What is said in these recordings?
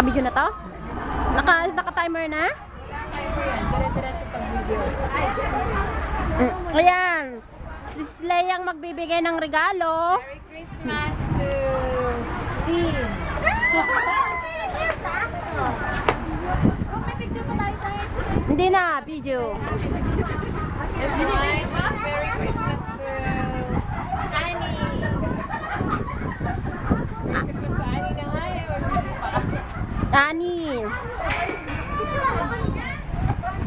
Naka-video na to? Naka-timer na? Timer yan. Dire-diretso pag video. Ayan. Si Leia ang magbibigay ng regalo. Merry Christmas to Dean. Hindi na, video. This one, Merry Christmas to Annie. Merry Christmas to Annie na nga eh. Wag hindi pa. Ani.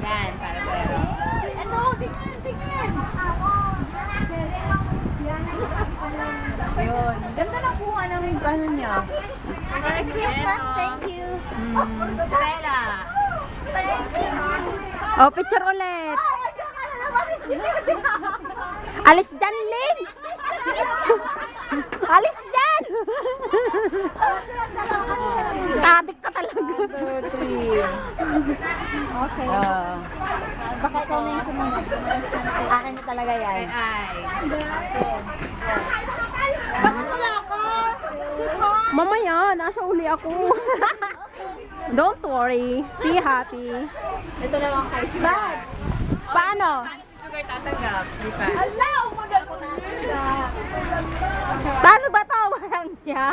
Yan, para sa'yo. Yun. Ganda ng kuha ng ano niya. Merry Christmas, Thank you. Stella. Oh, picture ulit. Alis dyan, Lin. Alis dyan. Adik ka talaga. 2, 3. Okay. Baka ikaw na yung sumunod. Akin na talaga yan. Ay. Bakit wala ako? Mamaya, nasa uli ako. Don't worry. Be happy. Ito na lang kay Bad. Paano? Sugar tatanggap. Di pa. Paano ba to? Walang niya.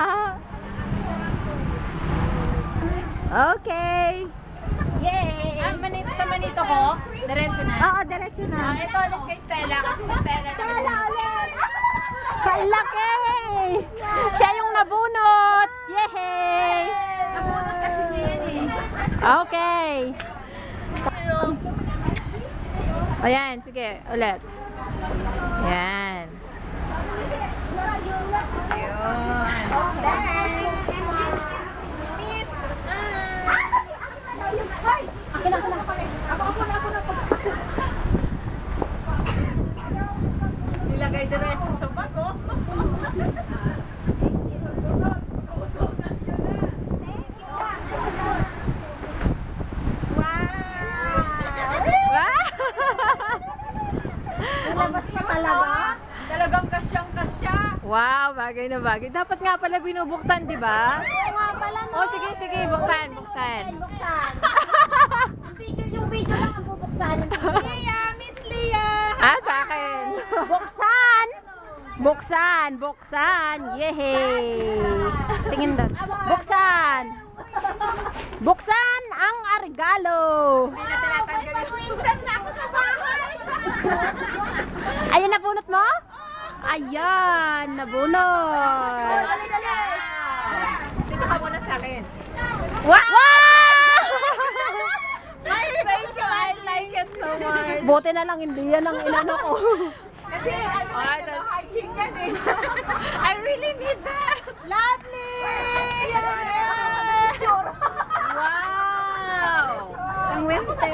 Okay. Yay! Sa manito ko, diretso na. Oo, diretso na. Ito ulit kay Stella kasi si Stella na. Stella ulit! Kalaki! Siya yung nabunot! Yay! Nabunod kasi niya yan eh. Okay. Ayan, sige, ulit. Ayan. Nilagay diretso sa bago. Labas pa talaga? Talagang kasyang-kasya. Wow, bagay na bagay. Dapat nga pala binubuksan, di ba? Oo nga pala no. Oh, sige, sige, buksan, buksan. Buksan. Yung video lang ang bubuksan. Leah, Miss Leah. Ah, sa akin. Buksan! Buksan! Buksan! Yehey! Tingin doon. Buksan! Buksan ang regalo! Hindi na tinatanggalin. Winter na ako sa bahay. Ayan, nabunot mo? Ayan, nabunot! Dali. Dito ka muna sa akin. Wow! Thank you, I like it so much. Buti na lang hindi yan ang inano ko. Kasi ano Ah, yung that's- hiking yan eh. I really need that. Lovely! Wow! Ang winter.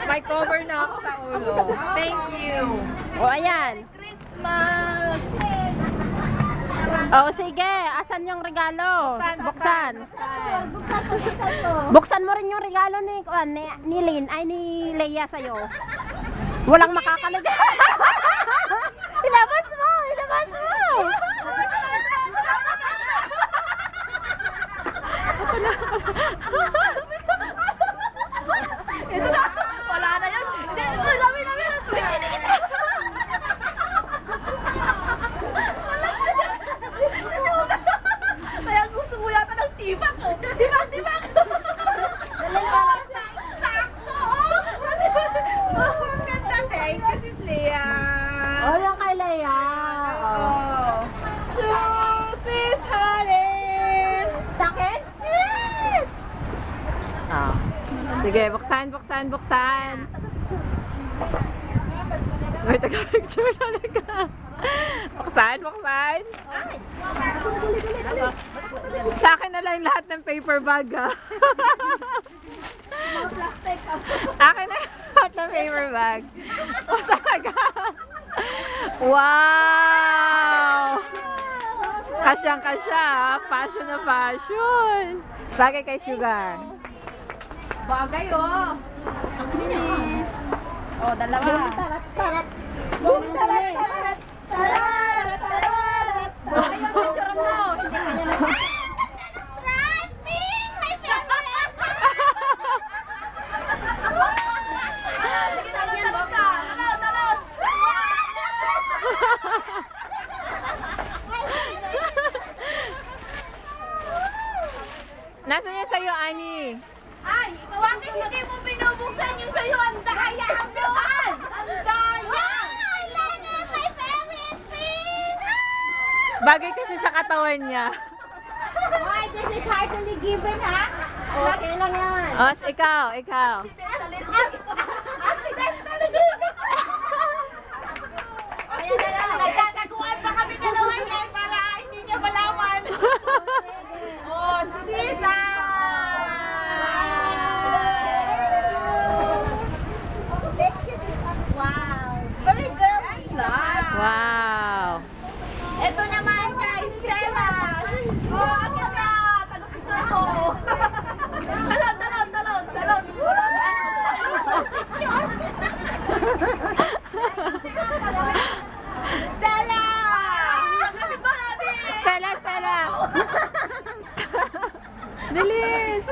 May cover na ako sa ulo. Thank you. O, ayan. Christmas! O, sige. Asan yung regalo? Buksan. Buksan to. Buksan mo rin yung regalo ni Lynn, ay ni Leia sa'yo. Walang makakaligay. Ilabas mo! Ilabas mo! Wala na yun. Lami. Kaya gusto mo yata ng tibak ko. Tibak. Sakto. Ang ganda. Thank you, Sis Leah. O, yung kay Leia. To Sis Helen. Sa akin? Yes. Ah. Sige, buksan. May taga-picture talaga. Buksan. Sa akin na lang lahat ng paper bag, ha? Akin na lahat ng paper bag. O, talaga. Wow! Kasyang-kasya, ha? Fashion na fashion. Bagay kay Sugar. Bagay oh. O, dalawa. Tarat. Tarat. Picture mo. Striping! My favorite! Nasaan yung sayo, Ani? Ay, bakit hindi mo binubuksan yung sa'yo? Ang daya! Ang buwan! Ang daya! My favorite thing! Bagay kasi sa katawan niya. Why, this is heartily given, ha? Okay lang yan. Oh, ikaw. Accidentally given! Ayan na lang, nagtataguan pa kami dalawa yan para hindi niya malaman. Oh, sisa! Wow! Very girly lang. Wow. Ito naman kay Stella. Oh, ano na? Taga-picture ko. Talon. Stella! Pagkapit mo namin! Stella. Bilis.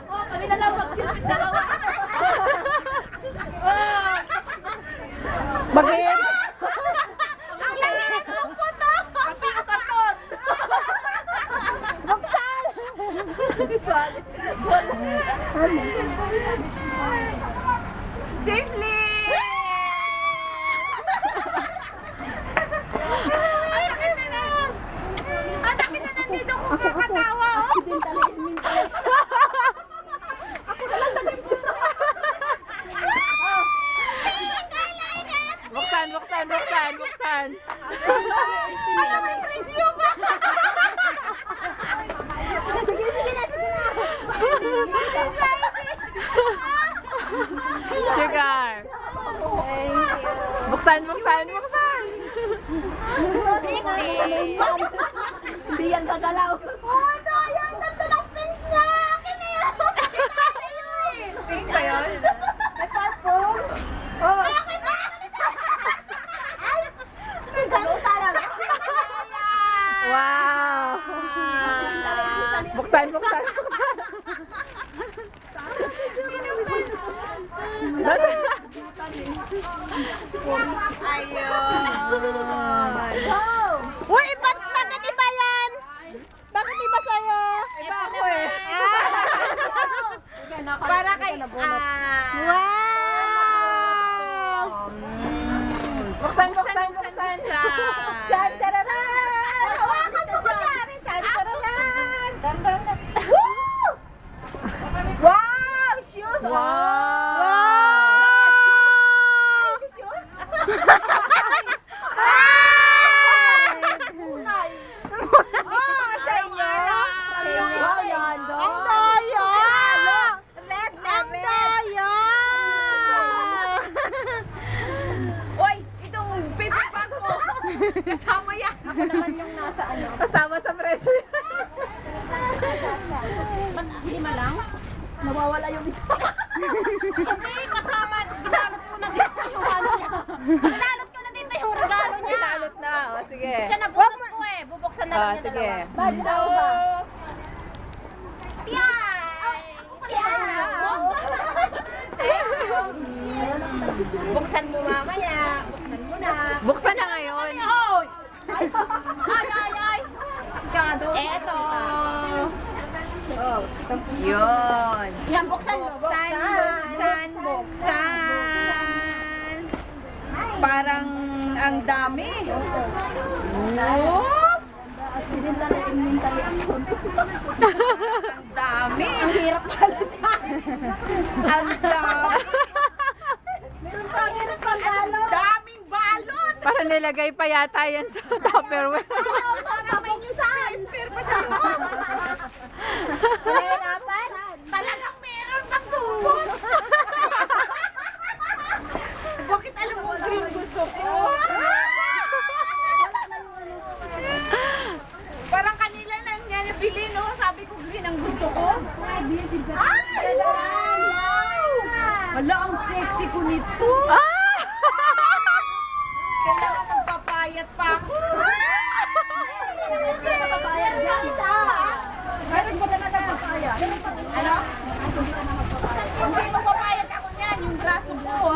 Oh, kami na lang mag-silip dalawa. Oh, Bakit? ang lalaki ng puto! Kapi o katot! Sisley! Ang laki na nandito kung kakatawa, oh! Buksan. Ano may presyo ba? Sige na. Sugar. Buksan. Hindi yan gagalaw. Oh, daya! Ang ganda ng pink niya! Akin na yan! Pink ba yun? May purple? Oh! Akin na! Ay! May gano'n talaga! Wow. Buksan. Ayun! Uy, bakit iba yan? Bakit iba sa'yo? Iba ako eh. Para kay... Wow! Buksan. Tantararan! Hawakan mo ko yan! Tantararan! Tantararan! Woo! Wow! Shoes! Wow! Oh, sa inyo? Ang daya! Red na red! Uy, itong paper bag mo! Kasama yan! Ako naman yung nasa ano. Kasama sa presyo. Lima lang? Nawawala yung isa. Hindi, kasama. Ginalot ko na dito yung ano niya. Ginalot ko na dito yung regalo niya. Pinalot na. O, sige. Siya nabulot ko eh. Bubuksan na lang niya Sige. dalawa. Yay! Buksan mo mamaya. Buksan mo na. Buksan na ngayon. Hoy! Ay! Gado. Eto. Yun. Yan, buksan. Parang ang dami. Whoop! Ang dami. Ang hirap pala. Ang dami. Ang daming balot. Para nilagay pa yata yan sa Tupperware. Parang niyo sa akin. Pero pa sa Nahirapan? Talagang meron pang supot. Bakit alam mo yung gusto ko? Parang kanila lang niya nabili, no? Sabi ko green ang gusto ko. Ay! Wow! Wala, ang sexy ko nito. Kailangan magpapayat pa ako. Meron ba na nagpapayat? Ano? Hindi magpapayat ako niyan, yung braso ko.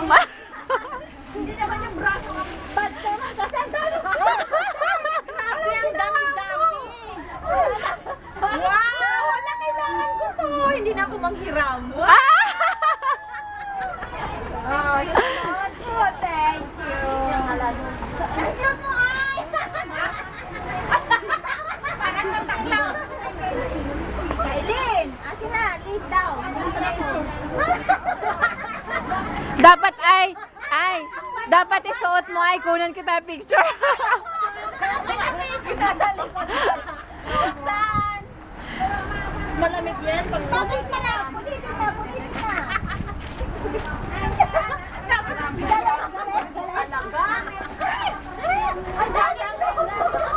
Hindi naman yung braso. Dapat isuot mo ay kunan kita picture. Saan? Malamig yan. Pagod ka na. Pagod ka na. Dapat galit.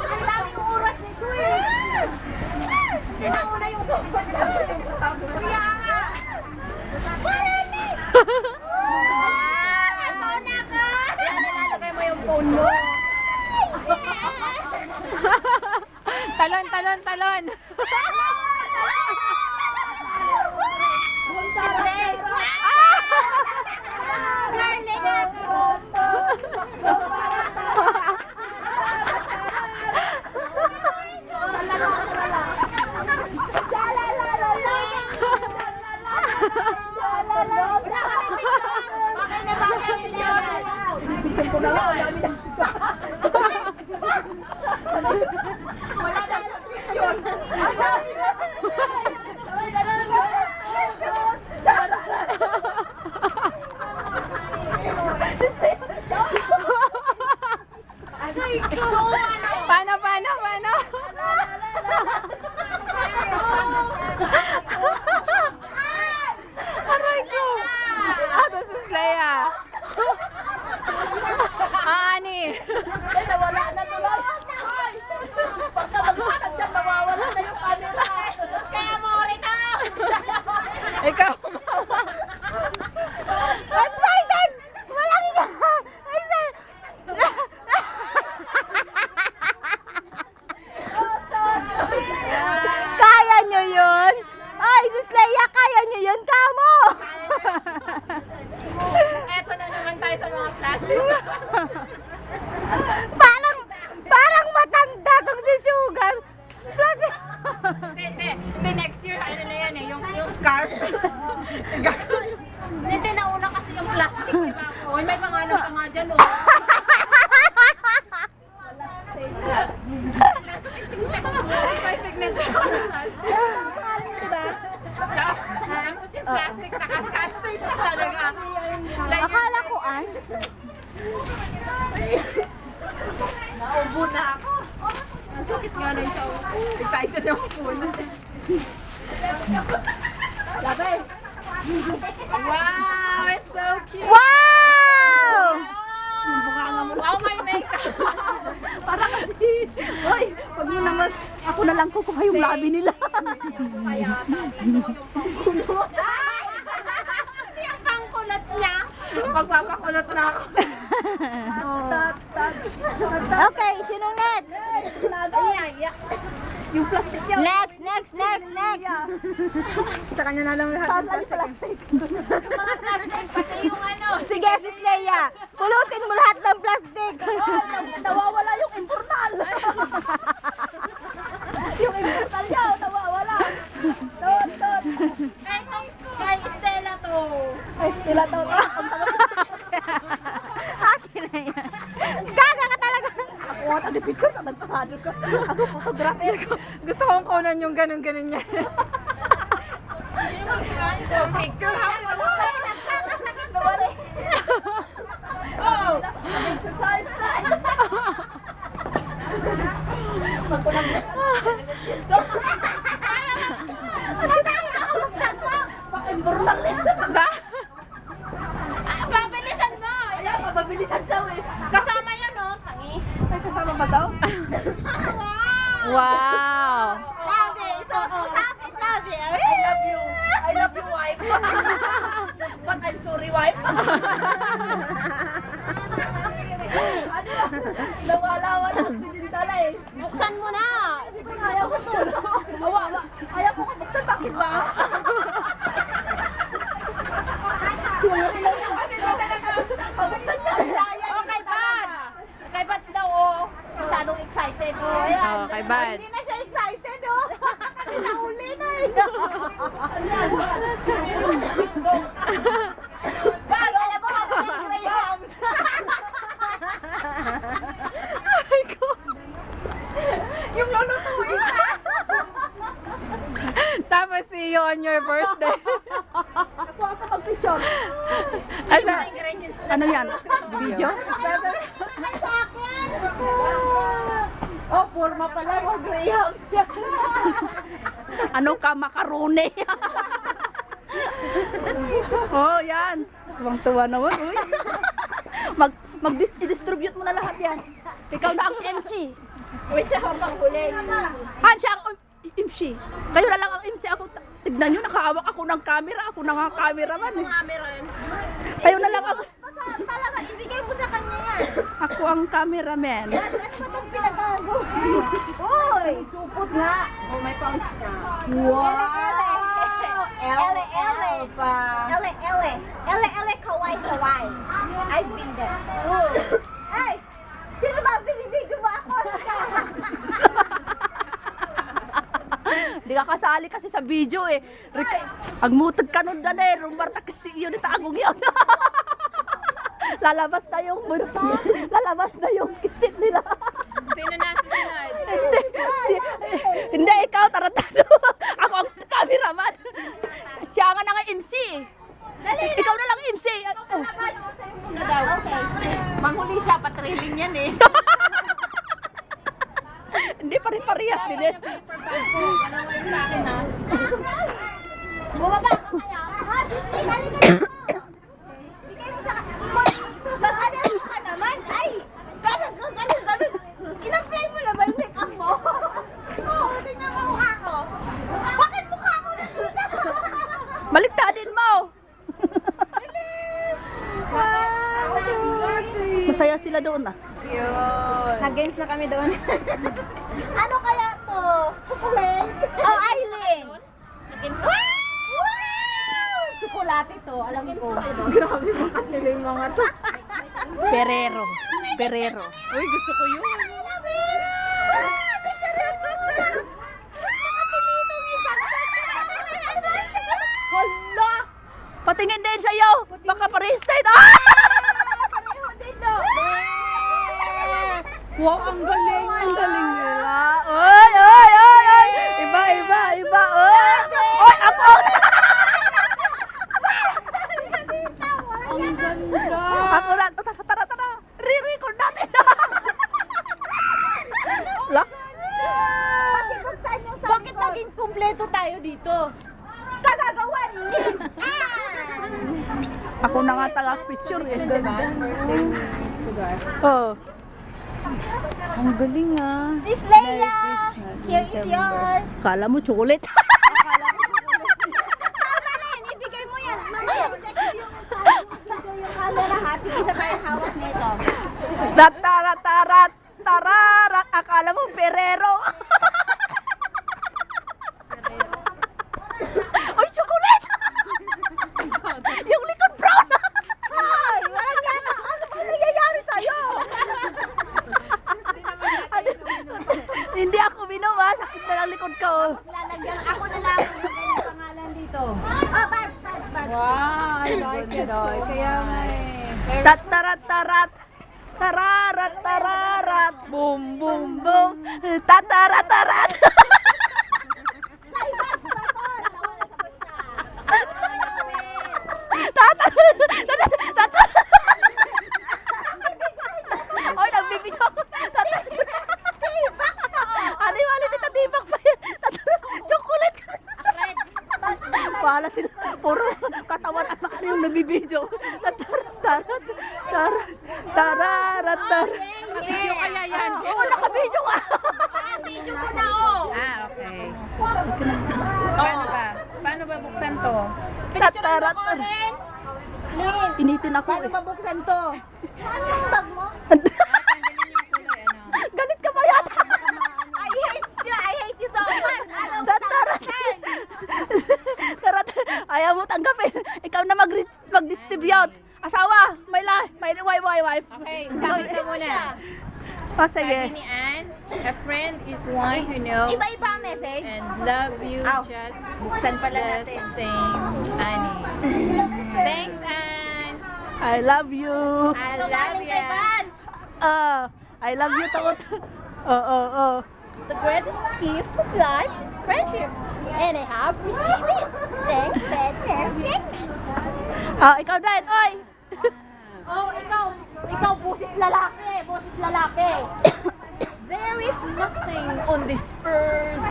Ang daming oras nito eh. Sinauna yung sobrang kaya nga. Marami! Natuna ka! Nilalagay mo yung phone mo. Talon, talon, talon. Darling ako. Paano, paano, paano? Aray ko. Ah, this is Leia. Ah, Ani. Nawala na tuloy. Pagka magpalag dyan, nawawala na yung camera. Kaya mo rin na. Ikaw. Excited! Walang iga! Excited! Kaya nyo yun? Ay, sis Leia, kaya nyo yun? Kamo! Eto na naman tayo sa mga plastic. Parang matanda tong si Sugar. Plus, Hindi, next year, ano na yan eh, yung scarf. Hindi, nauna kasi yung plastic, di ba? Uy, may pangalan pa nga dyan, oh. May signature. Tapos yung plastic, naka-scotch tape na talaga. akala ko ay. Naubo na ako. Ang sakit nga na yung tao. Excited ako po. Wow, it's so cute. Wow! Wow, my makeup. Para kasi, oy, pag mo naman, ako na lang kukuha yung labi nila. Hindi ang pangkulot niya. Magpapakulot na ako. Okay, sino next? Yung plastic niya. Next. Sa kanya na lang lahat. Saan ang plastic? Pati yung ano. Sige, sis Leia. Pulutin mo lahat ng plastic. Nawawala yung impurnal. Yung impurnal niya, nawawala. Tot. Kay Stella to. Ay, sila to. Akin na yan. Gaga ka talaga. Ako wata di picture, nagpapado ka. Ako photographer ko. Gusto kong kunan yung ganun-ganun niya. Picture ha. Nagkakasakit na wala. Oh. Exercise na. Impurnal eh. Da? Pabilisan mo. Ayaw, mababilisan daw eh. Kasama yan, oh. Tangi. Ay, kasama ba daw? Wow. Sabi, isuot mo sa akin, sabi. I love you. I love you, wife. But I'm sorry, wife. Ano ba? Nawala-wala accidental eh. Buksan mo na. Ayaw ko to. Awa. Ayaw ko buksan. Bakit ba? Pabuksan niya. Okay, Bats. Kay Bats daw, oh. Masyadong excited, oh. Ayan. Oh, kay Bad. Hindi na siya excited, oh. Kanina huli na, eh. Bago na po, Grahams. Ay ko. Yung lulutuin. Tapos see you on your birthday. Ako mag-picture. Asa? Ano yan? Video. Oh, forma pala. Oh, greyhounds yan. Ano ka, makarone? Oh, yan. Tuwang-tuwa naman, uy. Mag-distribute mo na lahat yan. Ikaw na ang MC. Uy, siya habang huli. Siya ang MC. Kayo na lang ang MC. Ako, tignan nyo, nakahawak ako ng camera. Ako na nga cameraman. Eh. Kayo na lang ang... Talaga, ibigay mo sa kanya yan. Ako ang cameraman. Ano ba itong pinagagawa? Uy, supot nga. Oh, may pawis na. Ele, ele. pa. Ele, ele. Ele, ele, kawaii, kawaii. I've been there. Ay! Sino ba binibidyo mo ako? Hindi ka kasali kasi sa video eh. Agmutag ka nun dan eh. Rumarta kasi yun ita agong yun. Lalabas na yung lalabas na yung kisit nila. Sino na susunod? Hindi, ikaw taratado. Ako ang cameraman. Siya nga na nga MC. Ikaw na lang MC. Okay. Manghuli siya, patrailing yan eh. Hindi pare-parehas din eh. Bumaba ka kaya? Ha? Bigay mo sa mag-alam ka naman. Ay! Ganun. In-apply mo na ba yung make-up mo? Oo, tingnan mo mukha ko. Bakit mukha ko na? Baliktadin mo. Masaya sila doon ah. Nag-games na kami doon. Ano kaya to? Chocolate? Oh, Aileen! Wow! Chocolate to, alam ko. Grabe bakit nila yung mga to. Ferrero. Ferrero. Uy, gusto ko yun. Hala! Patingin din sa'yo. Baka parehas tayo. Ah! Wow, ang galing. Ang galing nila. Oy! Iba. Oy! Oy, ako! Ang ganda. Ako na. Tara. Re-record natin. Lock. Pati kung saan yung sabi Bakit ko, naging kumpleto tayo dito? kagagawan ni Ako na nga taga-picture. Eh. Oh. Ang galing ah. Miss Leia, here is yours. Kala mo chocolate. Tama na yun, ibigay mo yan. Mamaya, i-second yung camera ha. Isa tayo hawak nito. Tararat. Akala mo Ferrero. Ay, chocolate! Yung likod brown. Ay, walang yata. Ano ba nangyayari sa'yo? Hindi ako binuwa. Sakit na lang likod ko. Lalagyan ako na lang ng ganyung pangalan dito. Oh, bad. Wow, I like it. Kaya may... Tararat. Boom. Tatarat. Ay, bags pa to. Nawala sa bulsa. Oy, nagbibidyo ako. Ano yung alit ito? Tibak pa yun. Chocolate. Bahala sila. Puro katawan at paano yung nabibidyo. Tararat. Video kaya yan. Oo, nakabidyo nga. Video ko na oh! Ah, okay. Paano ba buksan to? Tatarat. Initin ako Paano eh. mabuksan to? Ano yung bag mo? Galit ka ba yata? I hate you so much. Tarat. Ayaw mo tanggapin. Ikaw na mag-distribute. Asawa, may wife. Okay, sa akin ka muna. O, Sabi sige. ni Anne, a friend is one who knows Iba-iba ang message. and love you Ow. just Buksan pala the natin. same, Annie. Thanks, Anne. I love you. I love you. I love you, Tot. Oh. The greatest gift of life is friendship. And I have received it. Thanks, Ben. Ikaw din. Oy. Oh, ikaw. Ikaw, busis lalaki. Busis lalaki. There is nothing on this earth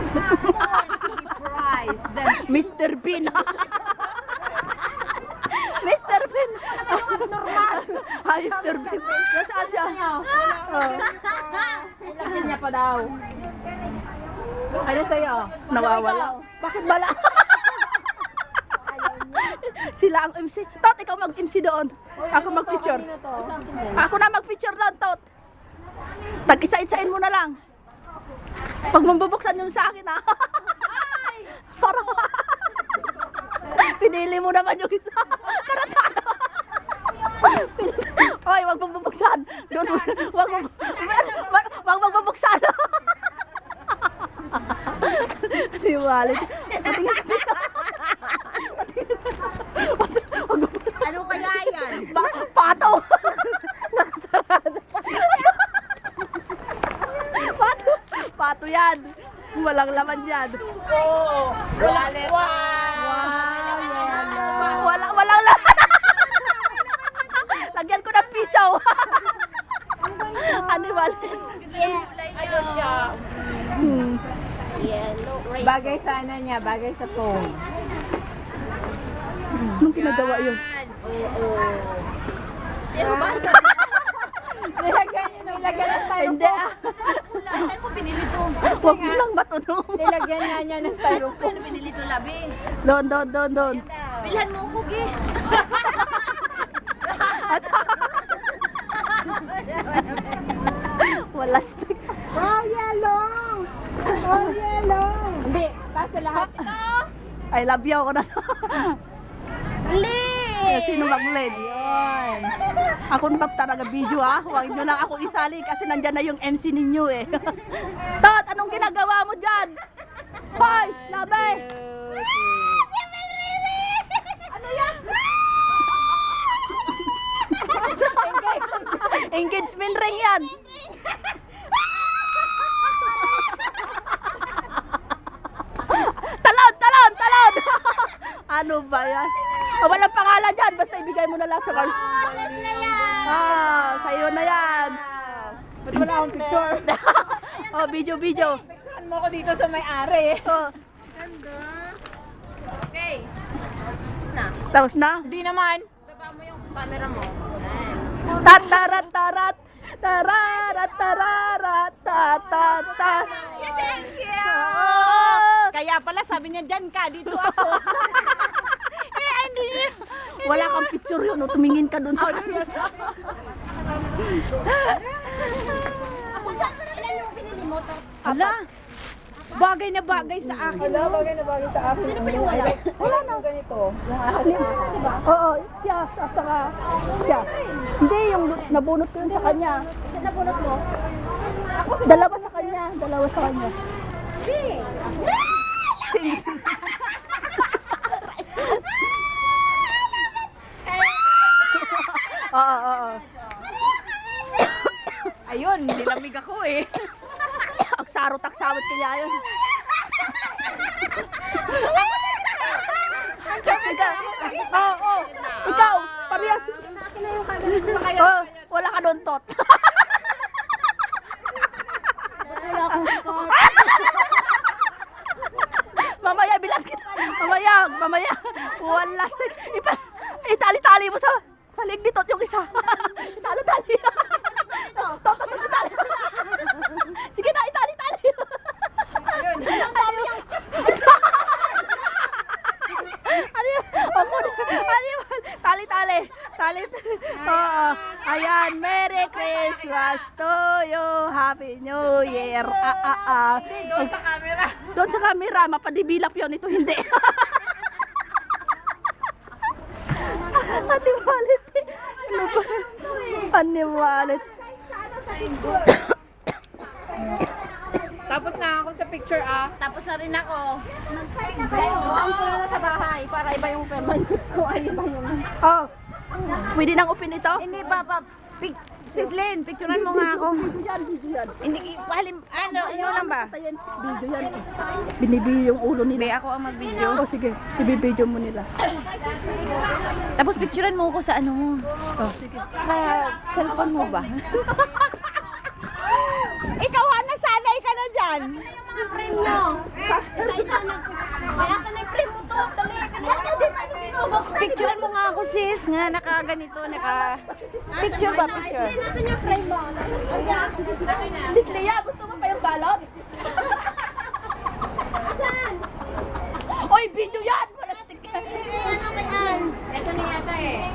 more to be prized than Mr. Bean. Mr. Bean. Normal. Hi, Mr. Bean. Nasaan siya? Lagyan niya pa daw. Ano sa'yo? Nawawala. Bakit bala? Sila ang MC. Tot, ikaw mag-MC doon. Ako mag-picture. Ako na mag-picture doon, Tot. Tag-isa-isain mo na lang. Pag mambubuksan yun sa akin, ha? Para pinili mo naman yung isa. Karatado. Oy, wag mong bubuksan. Doon, wag mong bubuksan. Si Walid. ano kaya yan? Pato. Nakasarado. Pato yan. Walang laman yan. Walang laman. Lagyan ko ng piso. Ano ba? Ano siya? Bagay sa ano niya, bagay sa tone. Anong ginagawa yun? Oo. Sino ba? Nilagyan niya, nilagyan ng styrofoam. Hindi ah. Saan mo binili to? Huwag mo lang matulong. Nilagyan nga niya ng styrofoam. Ano binili to, Labi? Doon. Bilhan mo ko, Gi. Wala stick. Hindi, basta lahat. I love you ako na. Sino bang Len? Yun. Ako na talaga video ha. Huwag nyo lang ako isali kasi nandyan na yung MC ninyo eh. Tot, anong ginagawa mo dyan? Hoy, labi! Ano yan? Engagement ring yan. Talon! Ano ba yan? Oh, walang pangalan dyan. Basta ibigay mo na lang sa card. Sa'yo na yan. Ba't wala akong picture? Oh, video. Picturean mo ko dito sa may-ari. Oh, Okay. Tapos na. tapos na. Hindi naman. Baba mo yung camera mo. Tatarat. Tararat. Tatatat. Thank you! Oh, Kaya pala sabi niya dyan ka, dito ako. wala kang picture yun. Oh. Tumingin ka dun sa camera. Ilan yung pinili mo to? Ala, bagay na bagay sa akin. Bagay na bagay sa akin. Sino pa yung wala? Wala na. Ganito. Yung ahas na. Oo, siya. At saka siya. Hindi, yung nabunot ko yun sa kanya. Isa na bunot mo? Dalawa sa kanya. Oo. Ayun, nilamig ako eh. Ang sarot-aksawit kanya yun. Ikaw, parehas. Akin na yung camera. Oh, wala ka doon, Tot. Wala akong record. Mamaya, bilang kita. Mamaya. Wala. Itali-tali mo sa leg ni Tot yung isa. Itali-tali. Tot, itali. Sige na, itali-tali. Ayun. Tali. Oo. Ayan, Merry Christmas to you. Happy New Year. Doon sa camera. Doon sa camera, mapadibilap yun. Ito hindi. Aniwalit. Ano ba? Aniwalit. Tapos na ako sa picture Tapos na rin ako. Mag-sign na kayo. Ang ko na sa bahay para iba yung permanship ko. Ay, iba yung... Oh, pwede nang upin ito? Hindi ba, Sislin, picturean mo nga ako. Video yan, video yan. Hindi, ano lang ba? Patayin, video yan. Binibigyo yung ulo Be, nila. ako ang mag-video. O sige, ibibidyo mo nila. Tapos picturean mo ko sa ano mo. O sige. Sa cellphone mo ba? Ikaw, Hana, sanay ka na dyan. Yung mga frame nyo. Isa-isa na. Kaya sa na frame mo to. Dali, Picturean mo nga ako, sis. Nga, naka-ganito, Picture ba, picture? Nasaan yung frame mo? Sis Lea, gusto mo pa yung balot? Asan? Oy, video yan! Malastik ka. Ano kayaan? Ito na yata eh.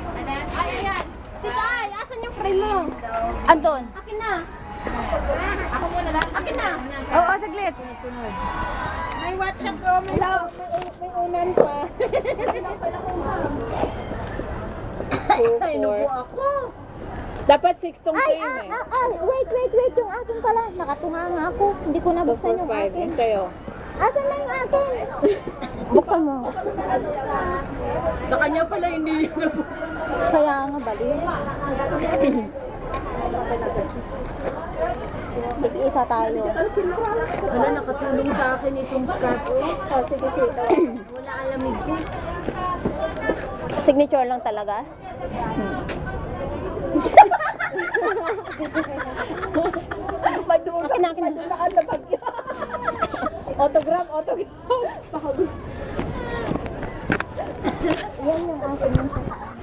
Ay, ayan. Sisay, asan yung frame mo? Anton. Akin na. Ako muna lang. Akin na. Oo, saglit. May watch ako. May unan pa. Ay, nabuo ako. Dapat 6 tong frame eh. Wait, yung akin pala. Nakatunga nga ako. Hindi ko nabuksan yung 5. akin. Yan sa'yo. Asan na yung akin? Buksan mo. Sa kanya pala hindi yun nabuksan. Kaya nga, bali. Tig-isa tayo. Wala, nakatulong sa akin itong scarf. Oh, sige. Wala alamig ko. Signature lang talaga? Akin na. Autograph. Yan yung akin yung sa taas.